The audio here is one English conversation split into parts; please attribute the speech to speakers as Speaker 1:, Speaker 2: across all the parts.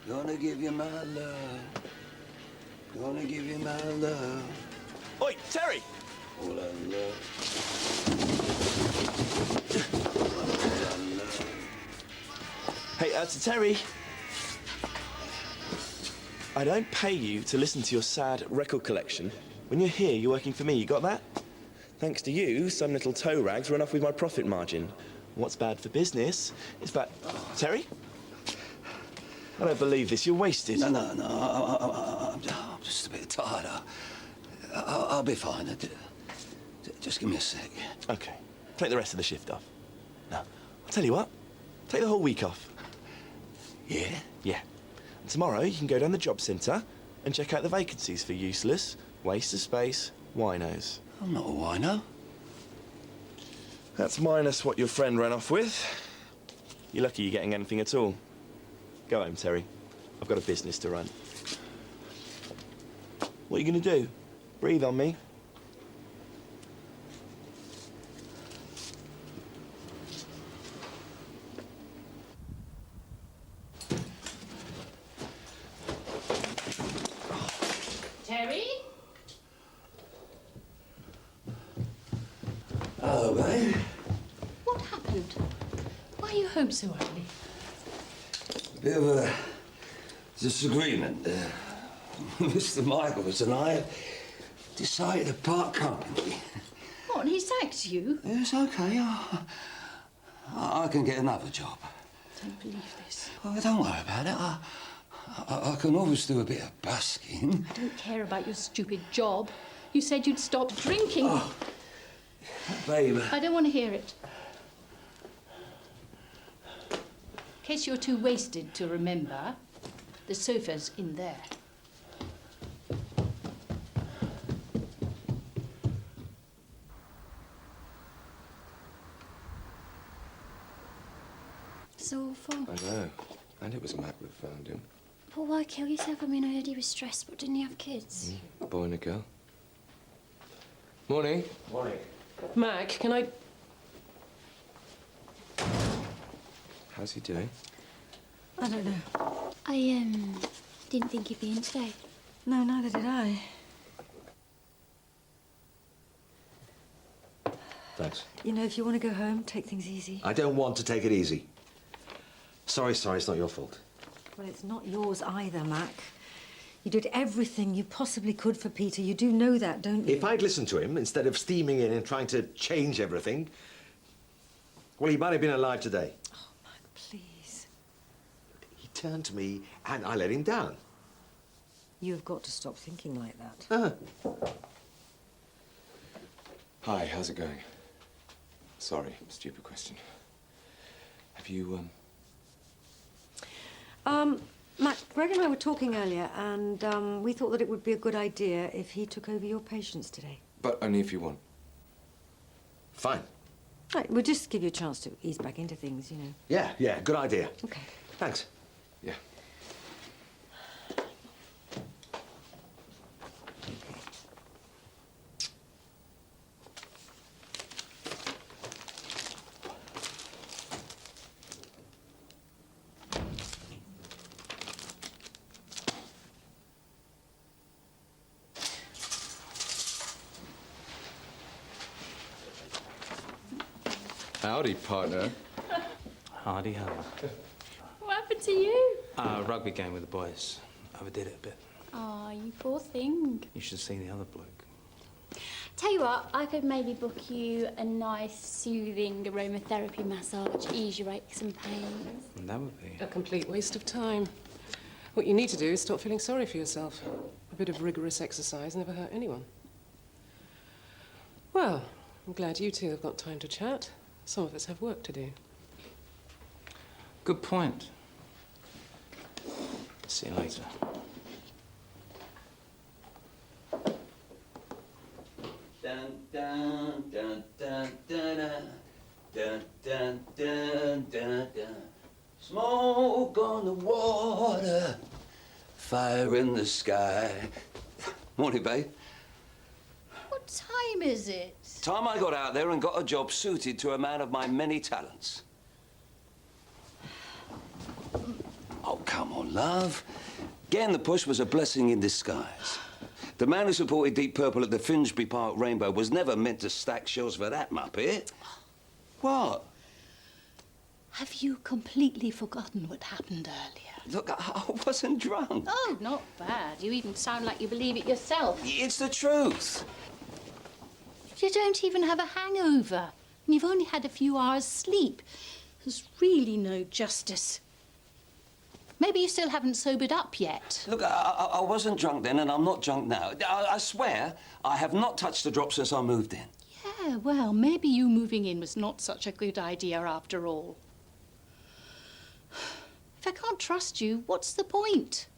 Speaker 1: Gonna give you my love. Gonna give you my love.
Speaker 2: Oi, Terry!
Speaker 1: All I love.
Speaker 2: Hey, Terry. I don't pay you to listen to your sad record collection. When you're here, you're working for me. You got that? Thanks to you, some little toe rags run off with my profit margin. What's bad for business is bad... Terry? I don't believe this. You're wasted.
Speaker 1: No. I'm just a bit tired. I'll be fine. Just give me a sec.
Speaker 2: OK. Take the rest of the shift off. No. I'll tell you what. Take the whole week off.
Speaker 1: Yeah?
Speaker 2: Yeah. And tomorrow, you can go down the job centre and check out the vacancies for useless, waste of space, winos.
Speaker 1: I'm not a wino.
Speaker 2: That's minus what your friend ran off with. You're lucky you're getting anything at all. Go home, Terry. I've got a business to run. What are you going to do? Breathe on me.
Speaker 3: Terry?
Speaker 1: Hello, babe.
Speaker 3: What happened? Why are you home so early?
Speaker 1: A bit of a disagreement. Mr. Michaels and I have decided to part company.
Speaker 3: What, he sacked you?
Speaker 1: It's okay. I can get another job.
Speaker 3: I don't believe this.
Speaker 1: Oh, don't worry about it. I can always do a bit of busking.
Speaker 3: I don't care about your stupid job. You said you'd stop drinking.
Speaker 1: Oh, babe.
Speaker 3: I don't want to hear it. In case you're too wasted to remember, the sofa's in there.
Speaker 4: It's awful.
Speaker 5: I know. And it was Mac that found him.
Speaker 4: But why kill yourself? I mean, I heard he was stressed, but didn't he have kids?
Speaker 5: A boy and a girl. Morning.
Speaker 2: Morning.
Speaker 6: Mac, can I...
Speaker 5: How's he doing?
Speaker 7: I don't know.
Speaker 4: I, didn't think he'd be in today.
Speaker 7: No, neither did I.
Speaker 8: Thanks.
Speaker 7: You know, if you want to go home, take things easy.
Speaker 8: I don't want to take it easy. Sorry, it's not your fault.
Speaker 7: Well, it's not yours either, Mac. You did everything you possibly could for Peter. You do know that, don't you?
Speaker 8: If I'd listened to him, instead of steaming in and trying to change everything, well, he might have been alive today.
Speaker 7: Oh, Mac, please.
Speaker 8: He turned to me and I let him down.
Speaker 7: You've got to stop thinking like that.
Speaker 5: Hi, how's it going? Sorry, stupid question. Have you,
Speaker 7: Mac, Greg and I were talking earlier, and we thought that it would be a good idea if he took over your patients today.
Speaker 5: But only if you want.
Speaker 8: Fine.
Speaker 7: Right, we'll just give you a chance to ease back into things, you know.
Speaker 8: Yeah, good idea.
Speaker 7: Okay.
Speaker 8: Thanks.
Speaker 5: Yeah. Howdy, partner.
Speaker 9: Hardy ho.
Speaker 3: What happened to you?
Speaker 9: Rugby game with the boys. Overdid it a bit.
Speaker 4: Oh, you poor thing.
Speaker 9: You should see the other bloke.
Speaker 4: Tell you what, I could maybe book you a nice, soothing aromatherapy massage, ease your aches and pains.
Speaker 9: And that would be...
Speaker 6: A complete waste of time. What you need to do is stop feeling sorry for yourself. A bit of rigorous exercise never hurt anyone. Well, I'm glad you two have got time to chat. Some of us have work to do.
Speaker 9: Good point. See you later.
Speaker 1: Dun, dun, dun, dun, dun, dun, dun, dun, dun, dun. Smoke on the water, fire in the sky. Morning, babe.
Speaker 3: What time is it?
Speaker 1: Time I got out there and got a job suited to a man of my many talents. Oh, come on on love. Getting the push was a blessing in disguise. The man who supported Deep Purple at the Finsbury Park Rainbow was never meant to stack shells for that muppet. What?
Speaker 3: Have you completely forgotten what happened earlier?
Speaker 1: Look, I wasn't drunk.
Speaker 3: Oh, not bad. You even sound like you believe it yourself.
Speaker 1: It's the truth.
Speaker 3: You don't even have a hangover. And you've only had a few hours' sleep. There's really no justice. Maybe you still haven't sobered up yet.
Speaker 1: Look, I wasn't drunk then, and I'm not drunk now. I swear I have not touched a drop since I moved in.
Speaker 3: Yeah, well, maybe you moving in was not such a good idea after all. If I can't trust you, what's the point?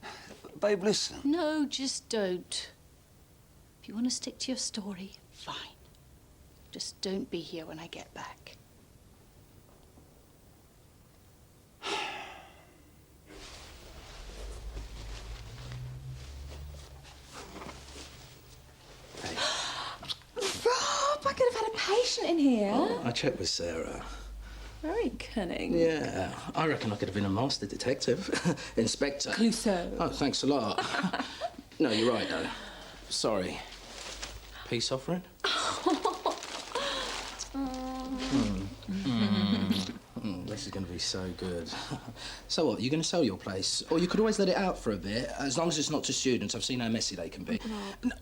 Speaker 1: Babe, listen.
Speaker 3: No, just don't. If you want to stick to your story, fine. Just don't be here when I get back.
Speaker 10: Rob, I could have had a patient in here.
Speaker 9: Oh, I checked with Sarah.
Speaker 10: Very cunning.
Speaker 9: Yeah, I reckon I could have been a master detective. Inspector.
Speaker 10: Clouseau.
Speaker 9: Oh, thanks a lot. No, you're right, though. Sorry. Peace offering? This is going to be so good. So what, you going to sell your place? Or you could always let it out for a bit, as long as it's not to students. I've seen how messy they can be.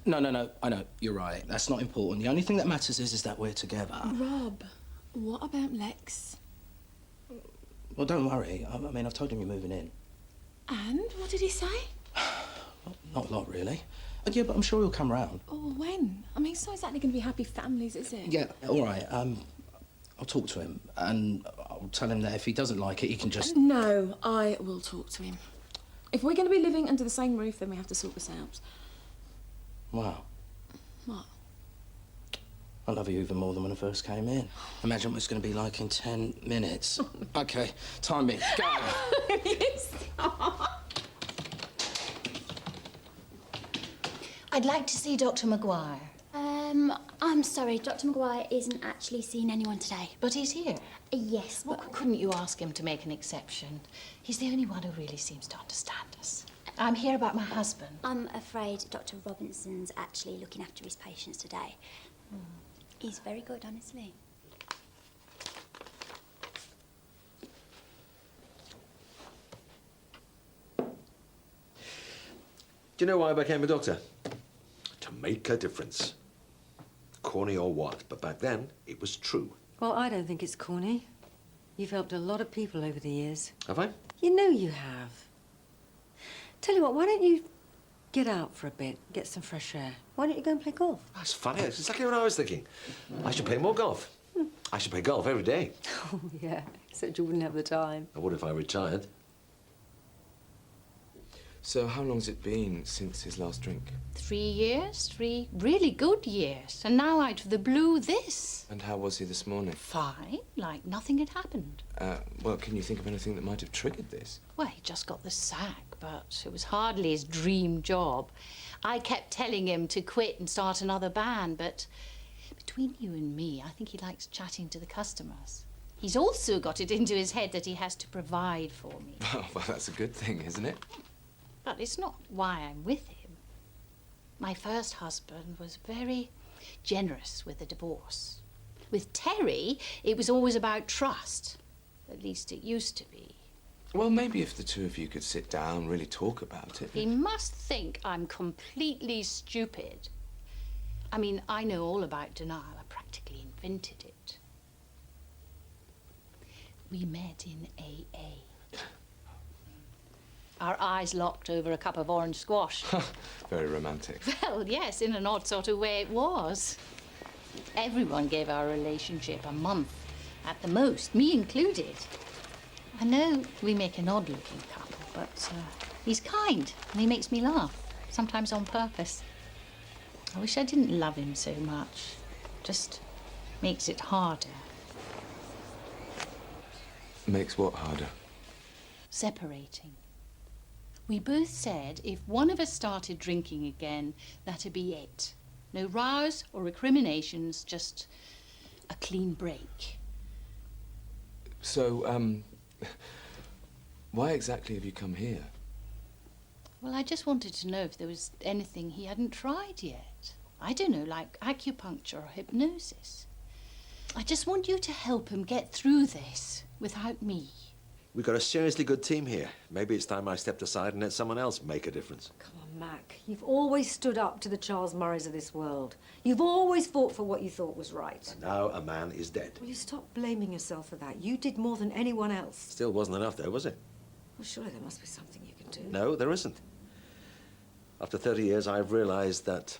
Speaker 9: No, I know, you're right. That's not important. The only thing that matters is that we're together.
Speaker 10: Rob, what about Lex?
Speaker 9: Well, don't worry. I mean, I've told him you're moving in.
Speaker 10: And what did he say?
Speaker 9: Not a lot, really. Yeah, but I'm sure he'll come round.
Speaker 10: Oh, when? I mean, it's not exactly going to be happy families, is it?
Speaker 9: Yeah, all right. I'll talk to him, and I'll tell him that if he doesn't like it, he can just...
Speaker 10: No, I will talk to him. If we're going to be living under the same roof, then we have to sort this out.
Speaker 9: Wow.
Speaker 10: What?
Speaker 9: I love you even more than when I first came in. Imagine what it's going to be like in 10 minutes. OK, time me. Go!
Speaker 3: I'd like to see Dr. Maguire.
Speaker 4: I'm sorry, Dr. Maguire isn't actually seeing anyone today.
Speaker 3: But he's here.
Speaker 4: Yes,
Speaker 3: Well,
Speaker 4: but...
Speaker 3: couldn't you ask him to make an exception? He's the only one who really seems to understand us. I'm here about my husband.
Speaker 4: I'm afraid Dr. Robinson's actually looking after his patients today. He's very good, honestly.
Speaker 8: Do you know why I became a doctor? To make a difference. Corny or what, but back then, it was true.
Speaker 7: Well, I don't think it's corny. You've helped a lot of people over the years.
Speaker 8: Have I?
Speaker 7: You know you have. Tell you what, why don't you get out for a bit, get some fresh air? Why don't you go and play golf?
Speaker 8: That's funny. That's exactly what I was thinking. I should play more golf. I should play golf every day.
Speaker 7: Oh, yeah, except you wouldn't have the time.
Speaker 8: I would if I retired.
Speaker 5: So how long's it been since his last drink?
Speaker 3: 3 years, 3 really good years. And now out of the blue, this.
Speaker 5: And how was he this morning?
Speaker 3: Fine, like nothing had happened.
Speaker 5: Well, can you think of anything that might have triggered this?
Speaker 3: Well, he just got the sack, but it was hardly his dream job. I kept telling him to quit and start another band, but between you and me, I think he likes chatting to the customers. He's also got it into his head that he has to provide for me.
Speaker 5: Oh, well, that's a good thing, isn't it?
Speaker 3: But it's not why I'm with him. My first husband was very generous with the divorce. With Terry, it was always about trust. At least it used to be.
Speaker 5: Well, maybe if the two of you could sit down, really talk about it.
Speaker 3: He must think I'm completely stupid. I mean, I know all about denial. I practically invented it. We met in AA. Our eyes locked over a cup of orange squash.
Speaker 5: Very romantic.
Speaker 3: Well, yes, in an odd sort of way it was. Everyone gave our relationship a month at the most, me included. I know we make an odd-looking couple, but he's kind and he makes me laugh, sometimes on purpose. I wish I didn't love him so much. Just makes it harder.
Speaker 5: Makes what harder?
Speaker 3: Separating. We both said if one of us started drinking again, that'd be it. No rows or recriminations, just a clean break.
Speaker 5: So, why exactly have you come here?
Speaker 3: Well, I just wanted to know if there was anything he hadn't tried yet. I don't know, like acupuncture or hypnosis. I just want you to help him get through this without me.
Speaker 8: We've got a seriously good team here. Maybe it's time I stepped aside and let someone else make a difference.
Speaker 7: Come on, Mac. You've always stood up to the Charles Murrays of this world. You've always fought for what you thought was right.
Speaker 8: And now a man is dead.
Speaker 7: Will you stop blaming yourself for that? You did more than anyone else.
Speaker 8: Still wasn't enough, though, was it?
Speaker 7: Well, surely there must be something you can do.
Speaker 8: No, there isn't. After 30 years, I've realized that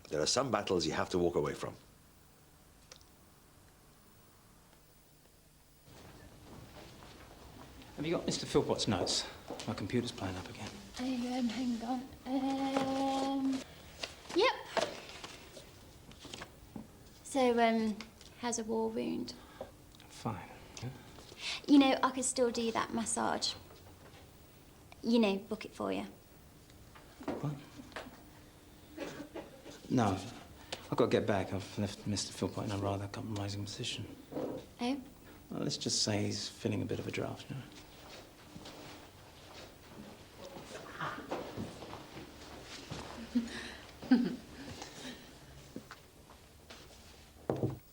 Speaker 8: there are some battles you have to walk away from.
Speaker 11: Have you got Mr. Philpott's notes? My computer's playing up again.
Speaker 4: Hang on. Yep. So, how's a war wound?
Speaker 11: Fine. Yeah.
Speaker 4: You know, I could still do that massage. You know, book it for you.
Speaker 11: What? No. I've got to get back. I've left Mr. Philpott in a rather compromising position.
Speaker 4: Oh?
Speaker 11: Well, let's just say he's feeling a bit of a draft, you know.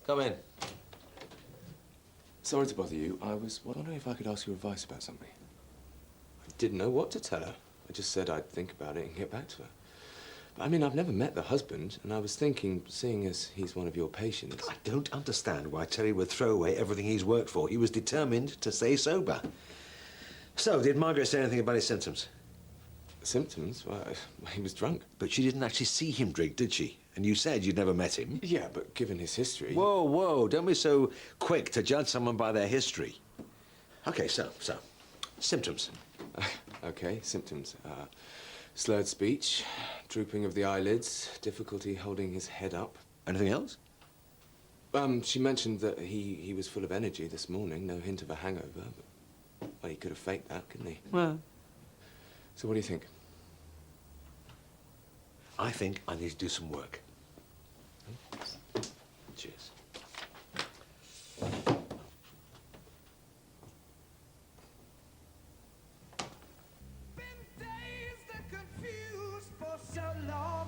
Speaker 8: Come in.
Speaker 5: Sorry to bother you. I was wondering if I could ask your advice about something. I didn't know what to tell her. I just said I'd think about it and get back to her. But, I mean, I've never met the husband, and I was thinking, seeing as he's one of your patients...
Speaker 8: I don't understand why Terry would throw away everything he's worked for. He was determined to stay sober. So, did Margaret say anything about his symptoms?
Speaker 5: Symptoms? Well, he was drunk.
Speaker 8: But she didn't actually see him drink, did she? And you said you'd never met him.
Speaker 5: Yeah, but given his history...
Speaker 8: Whoa, whoa, don't be so quick to judge someone by their history. Okay, so, symptoms.
Speaker 5: Okay, symptoms. Slurred speech, drooping of the eyelids, difficulty holding his head up.
Speaker 8: Anything else?
Speaker 5: She mentioned that he was full of energy this morning, no hint of a hangover. But, well, he could have faked that, couldn't he?
Speaker 8: Well...
Speaker 5: So what do you think?
Speaker 8: I think I need to do some work. Cheers.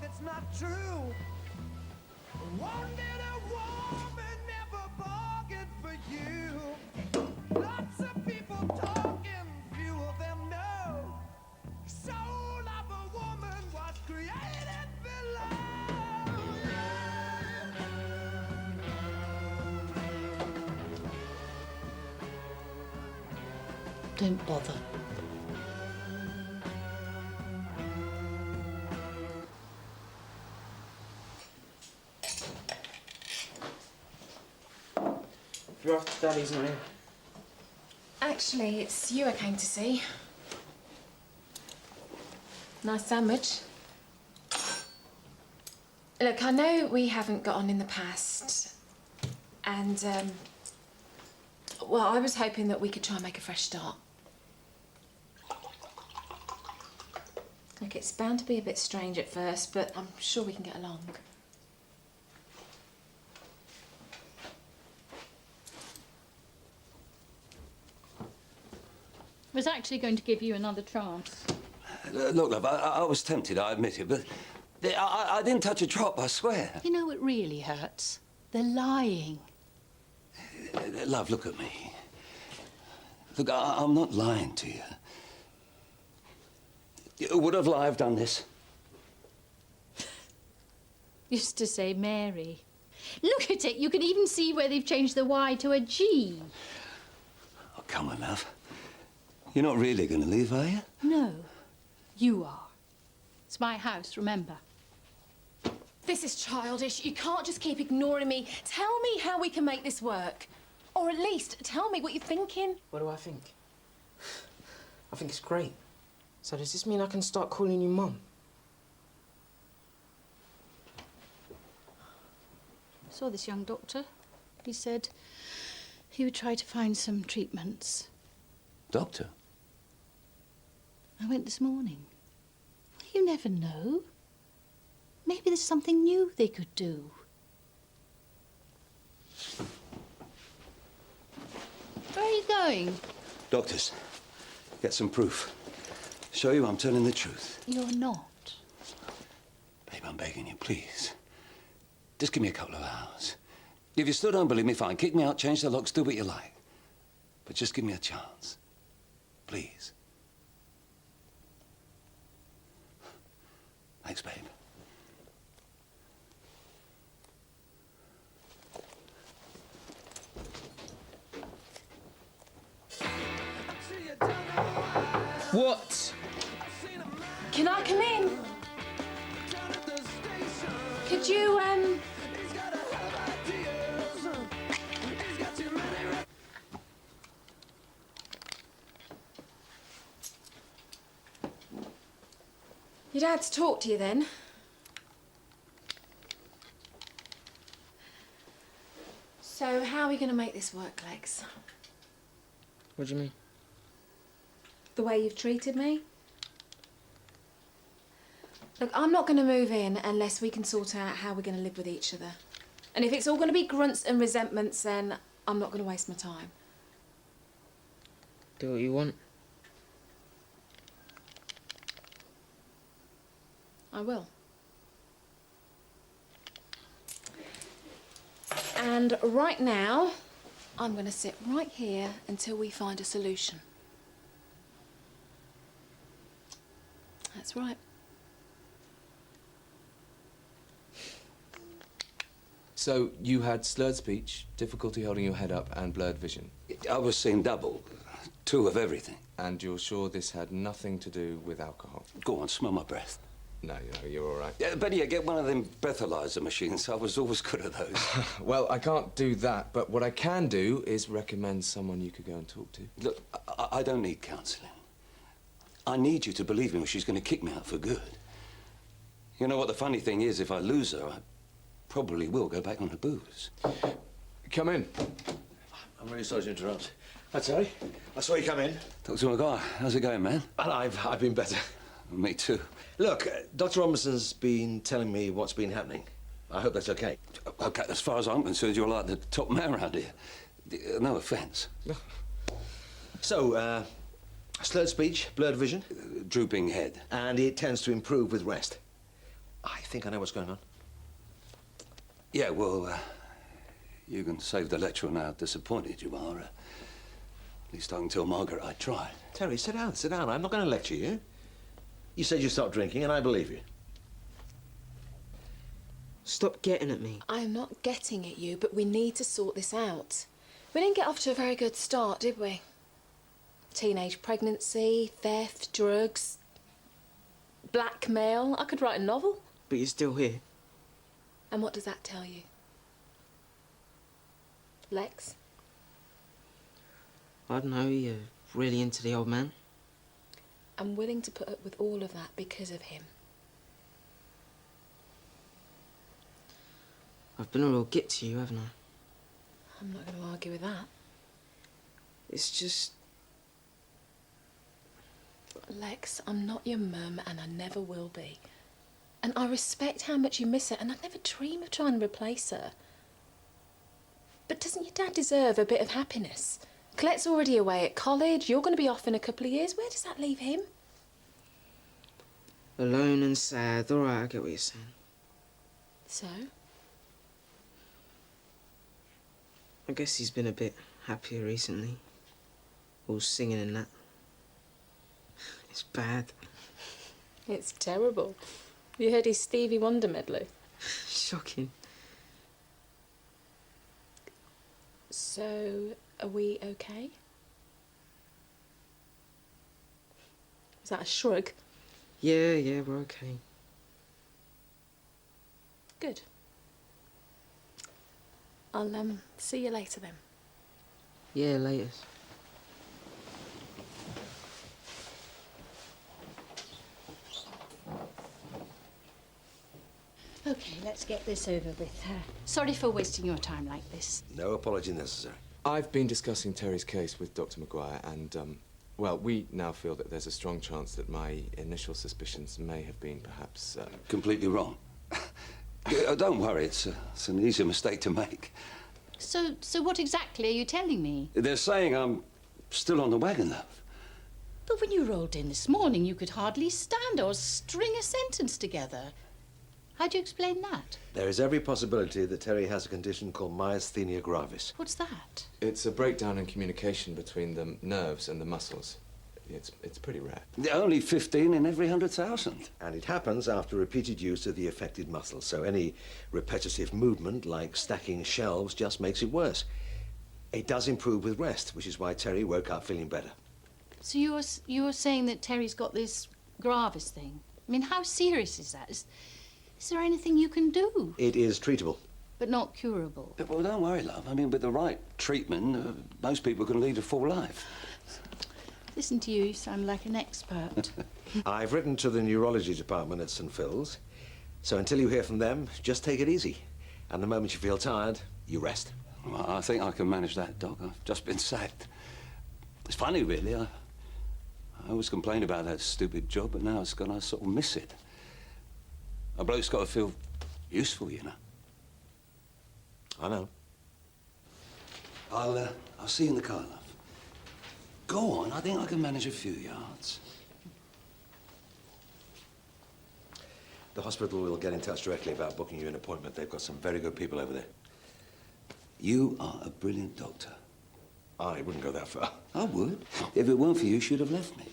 Speaker 12: It's not true. Wanted a woman, never bargained for you. Lots of people talking, few of them know. Soul of a woman was created below.
Speaker 3: Don't bother.
Speaker 11: You're off to Daddy's now.
Speaker 10: Actually, it's you I came to see. Nice sandwich. Look, I know we haven't got on in the past, and, well, I was hoping that we could try and make a fresh start. Look, it's bound to be a bit strange at first, but I'm sure we can get along.
Speaker 3: I was actually going to give you another chance.
Speaker 1: Look, love, I was tempted, I admit it, but I didn't touch a drop, I swear.
Speaker 3: You know what really hurts? The lying.
Speaker 1: Love, look at me. Look, I'm not lying to you. Would have Live done this?
Speaker 3: Used to say Mary. Look at it. You can even see where they've changed the Y to a G.
Speaker 1: Oh, come on, love. You're not really going to leave, are you?
Speaker 3: No, you are. It's my house, remember?
Speaker 10: This is childish. You can't just keep ignoring me. Tell me how we can make this work. Or at least tell me what you're thinking.
Speaker 11: What do I think? I think it's great. So does this mean I can start calling you Mum?
Speaker 3: I saw this young doctor. He said he would try to find some treatments.
Speaker 1: Doctor?
Speaker 3: I went this morning. You never know. Maybe there's something new they could do. Where are you going?
Speaker 1: Doctors, get some proof. Show you I'm telling the truth.
Speaker 3: You're not.
Speaker 1: Babe, I'm begging you, please. Just give me a couple of hours. If you still don't believe me, fine. Kick me out, change the locks, do what you like. But just give me a chance. Please. Thanks, babe.
Speaker 11: What?
Speaker 10: Can I come in? Could you, Your dad's talked to you then? So how are we going to make this work, Lex?
Speaker 11: What do you mean?
Speaker 10: The way you've treated me? Look, I'm not going to move in unless we can sort out how we're going to live with each other. And if it's all going to be grunts and resentments, then I'm not going to waste my time.
Speaker 11: Do what you want.
Speaker 10: I will. And right now, I'm going to sit right here until we find a solution. That's right.
Speaker 5: So you had slurred speech, difficulty holding your head up, and blurred vision.
Speaker 1: I was seeing double. 2 of everything.
Speaker 5: And you're sure this had nothing to do with alcohol?
Speaker 1: Go on, smell my breath.
Speaker 5: No, you're all right.
Speaker 1: Yeah, better yet, get one of them breathalyzer machines. I was always good at those.
Speaker 5: Well, I can't do that, but what I can do is recommend someone you could go and talk to.
Speaker 1: Look, I don't need counselling. I need you to believe me or she's going to kick me out for good. You know what the funny thing is? If I lose her, I probably will go back on the booze.
Speaker 5: Come in.
Speaker 8: I'm really sorry to interrupt. Hi, Terry. I saw you come in.
Speaker 1: Dr. McGuire, how's it going, man?
Speaker 8: And I've been better.
Speaker 1: Me too.
Speaker 8: Look, Dr. Robinson's been telling me what's been happening. I hope that's okay.
Speaker 1: Okay, as far as I'm concerned, you're like the top man around here. No offence.
Speaker 8: So, slurred speech, blurred vision.
Speaker 1: Drooping head.
Speaker 8: And it tends to improve with rest. I think I know what's going on.
Speaker 1: Yeah, well, you can save the lecturer now how disappointed you are. At least I can tell Margaret I tried.
Speaker 8: Terry, sit down, sit down. I'm not going to lecture you. You said you stopped drinking, and I believe you.
Speaker 11: Stop getting at me.
Speaker 10: I'm not getting at you, but we need to sort this out. We didn't get off to a very good start, did we? Teenage pregnancy, theft, drugs, blackmail. I could write a novel.
Speaker 11: But you're still here.
Speaker 10: And what does that tell you? Lex?
Speaker 11: I don't know, you're really into the old man.
Speaker 10: I'm willing to put up with all of that because of him.
Speaker 11: I've been a real git to you, haven't I?
Speaker 10: I'm not going to argue with that.
Speaker 11: It's just...
Speaker 10: Lex, I'm not your mum and I never will be. And I respect how much you miss her and I'd never dream of trying to replace her. But doesn't your dad deserve a bit of happiness? Colette's already away at college, you're going to be off in a couple of years. Where does that leave him?
Speaker 11: Alone and sad. All right, I get what you're saying.
Speaker 10: So?
Speaker 11: I guess he's been a bit happier recently. All singing and that. It's bad.
Speaker 10: It's terrible. You heard his Stevie Wonder medley?
Speaker 11: Shocking.
Speaker 10: So, are we okay? Was that a shrug?
Speaker 11: Yeah, we're okay.
Speaker 10: Good. I'll, see you later then.
Speaker 11: Yeah, later.
Speaker 3: Okay, let's get this over with. Sorry for wasting your time like this.
Speaker 8: No apology necessary.
Speaker 5: I've been discussing Terry's case with Dr. McGuire, and, well, we now feel that there's a strong chance that my initial suspicions may have been perhaps...
Speaker 1: Completely wrong. Don't worry, it's an easy mistake to make.
Speaker 3: So what exactly are you telling me?
Speaker 1: They're saying I'm still on the wagon, love.
Speaker 3: But when you rolled in this morning, you could hardly stand or string a sentence together. How do you explain that?
Speaker 8: There is every possibility that Terry has a condition called myasthenia gravis.
Speaker 3: What's that?
Speaker 5: It's a breakdown in communication between the nerves and the muscles. It's pretty rare.
Speaker 1: Only 15 in every 100,000.
Speaker 8: And it happens after repeated use of the affected muscles. So any repetitive movement, like stacking shelves, just makes it worse. It does improve with rest, which is why Terry woke up feeling better.
Speaker 3: So you're saying that Terry's got this gravis thing? I mean, how serious is that? Is there anything you can do?
Speaker 8: It is treatable.
Speaker 3: But not curable?
Speaker 1: Well, don't worry, love. I mean, with the right treatment, most people can lead a full life.
Speaker 3: Listen to you, you sound like an expert.
Speaker 8: I've written to the neurology department at St. Phil's. So until you hear from them, just take it easy. And the moment you feel tired, you rest.
Speaker 1: Well, I think I can manage that, Doc. I've just been sacked. It's funny, really. I always complain about that stupid job, but now it's gonna sort of miss it. A bloke's got to feel useful, you know.
Speaker 8: I know.
Speaker 1: I'll see you in the car, love. Go on, I think I can manage a few yards.
Speaker 8: The hospital will get in touch directly about booking you an appointment. They've got some very good people over there.
Speaker 1: You are a brilliant doctor.
Speaker 8: I wouldn't go that far.
Speaker 1: I would. If it weren't for you, you should have left me.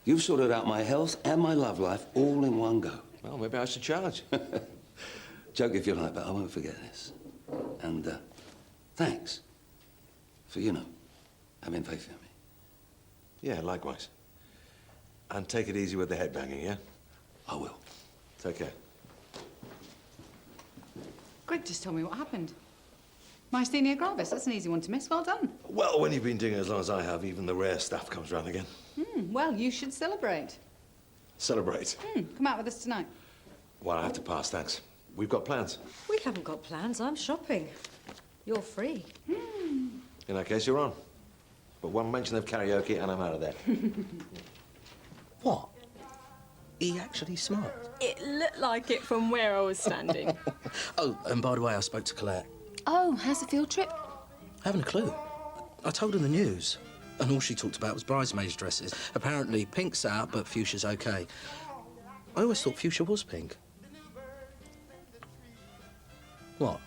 Speaker 1: You've sorted out my health and my love life all in one go.
Speaker 8: Well, maybe I should charge.
Speaker 1: Joke if you like, but I won't forget this. And thanks for, having faith in me.
Speaker 8: Yeah, likewise. And take it easy with the headbanging, yeah?
Speaker 1: I will.
Speaker 8: Take care.
Speaker 13: Greg just told me what happened. Myasthenia gravis, that's an easy one to miss. Well done.
Speaker 8: Well, when you've been doing it as long as I have, even the rare stuff comes round again.
Speaker 13: Well, you should celebrate.
Speaker 8: Celebrate.
Speaker 13: Come out with us tonight.
Speaker 8: Well, I have to pass, thanks. We've got plans.
Speaker 7: We haven't got plans. I'm shopping. You're free.
Speaker 8: In that case, you're on. But one mention of karaoke and I'm out of there.
Speaker 9: What? He actually smiled.
Speaker 10: It looked like it from where I was standing.
Speaker 9: Oh, and by the way, I spoke to Colette.
Speaker 10: Oh, how's the field trip?
Speaker 9: I haven't a clue. I told her the news, and all she talked about was bridesmaids' dresses. Apparently, pink's out, but fuchsia's okay. I always thought fuchsia was pink. What?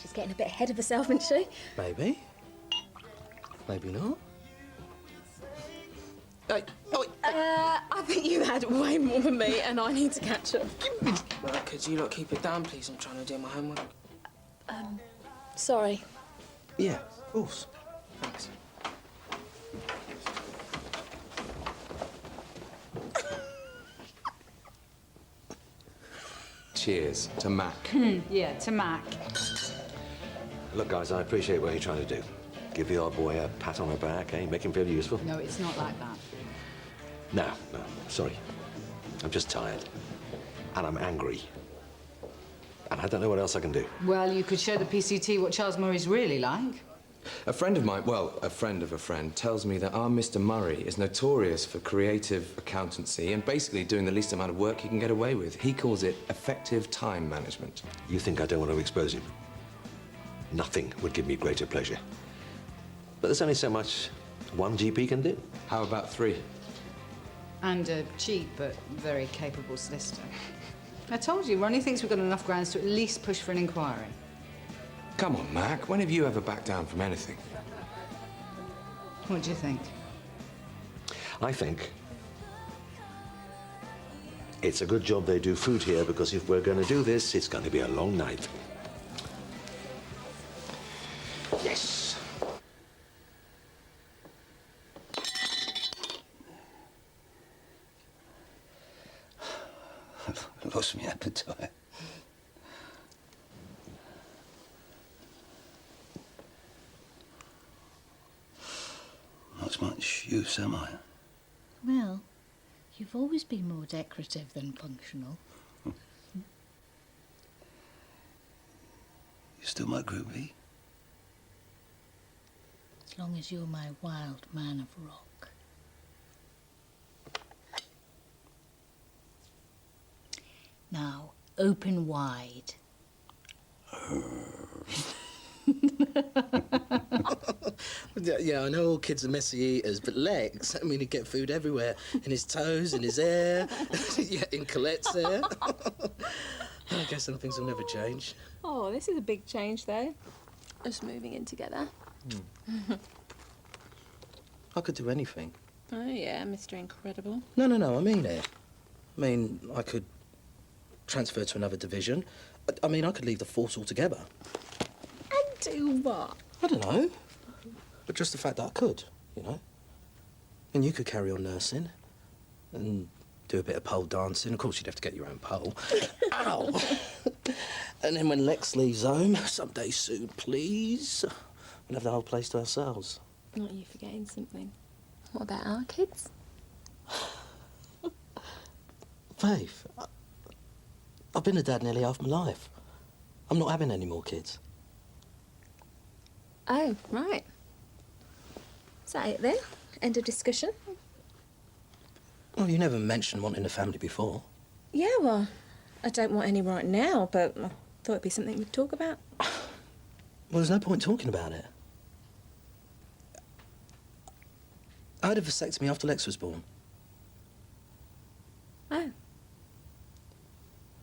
Speaker 10: She's getting a bit ahead of herself, isn't she?
Speaker 9: Maybe. Maybe not. Hey, oh,
Speaker 10: I think you had way more than me, and I need to catch up.
Speaker 11: Could you lot keep it down, please? I'm trying to do my homework.
Speaker 10: Sorry.
Speaker 9: yeah, of course.
Speaker 11: Thanks.
Speaker 5: Cheers to Mac.
Speaker 13: Yeah, to Mac.
Speaker 8: Look, guys, I appreciate what you're trying to do. Give the old boy a pat on the back, eh? Make him feel useful.
Speaker 13: No, it's not like that.
Speaker 8: No, sorry. I'm just tired. And I'm angry. And I don't know what else I can do.
Speaker 13: Well, you could show the PCT what Charles Murray's really like.
Speaker 5: A friend of mine, well, a friend of a friend, tells me that our Mr. Murray is notorious for creative accountancy and basically doing the least amount of work he can get away with. He calls it effective time management.
Speaker 8: You think I don't want to expose him? Nothing would give me greater pleasure. But there's only so much one GP can do.
Speaker 5: How about 3?
Speaker 13: And a cheap but very capable solicitor. I told you, Ronnie thinks we've got enough grounds to at least push for an inquiry.
Speaker 5: Come on, Mac. When have you ever backed down from anything?
Speaker 13: What do you think?
Speaker 8: I think it's a good job they do food here, because if we're going to do this, it's going to be a long night. Yes.
Speaker 1: I've lost my appetite. Not as much use, am I?
Speaker 3: Well, you've always been more decorative than functional.
Speaker 1: You still my groupie?
Speaker 3: As long as you're my wild man of rock. Now, open wide.
Speaker 9: Yeah, I know all kids are messy eaters, but Lex, I mean, he'd get food everywhere. In his toes, in his hair, yeah, in Colette's hair. I guess some things will never change.
Speaker 10: Oh, this is a big change, though. Us moving in together.
Speaker 9: I could do anything.
Speaker 10: Oh, yeah, Mr. Incredible.
Speaker 9: No, I mean it. I mean, I could transfer to another division. I mean, I could leave the force altogether.
Speaker 10: And do what?
Speaker 9: I don't know. But just the fact that I could, you know. And you could carry on nursing and do a bit of pole dancing. Of course, you'd have to get your own pole. Ow! And then when Lex leaves home, someday soon, please, we'll have the whole place to ourselves.
Speaker 10: Not you forgetting something. What about our kids?
Speaker 9: Faith, I've been a dad nearly half my life. I'm not having any more kids.
Speaker 10: Oh, right. Is that it then? End of discussion?
Speaker 9: Well, you never mentioned wanting a family before.
Speaker 10: Yeah, well, I don't want any right now, but I thought it'd be something we'd talk about.
Speaker 9: Well, there's no point talking about it. I had a vasectomy after Lex was born.
Speaker 10: Oh.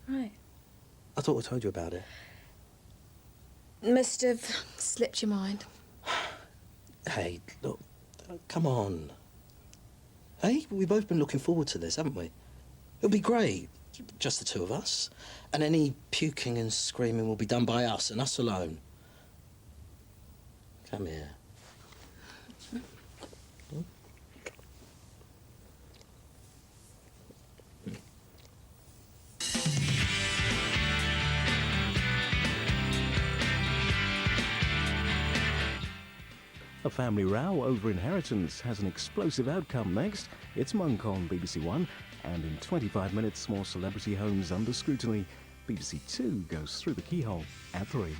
Speaker 10: Right.
Speaker 9: I thought I told you about it.
Speaker 10: Must have slipped your mind.
Speaker 9: Hey, look, come on. Hey, we've both been looking forward to this, haven't we? It'll be great, just the two of us. And any puking and screaming will be done by us and us alone. Come here.
Speaker 14: A family row over inheritance has an explosive outcome next. It's Monk on BBC1, and in 25 minutes, more celebrity homes under scrutiny. BBC2 goes through the keyhole at 3.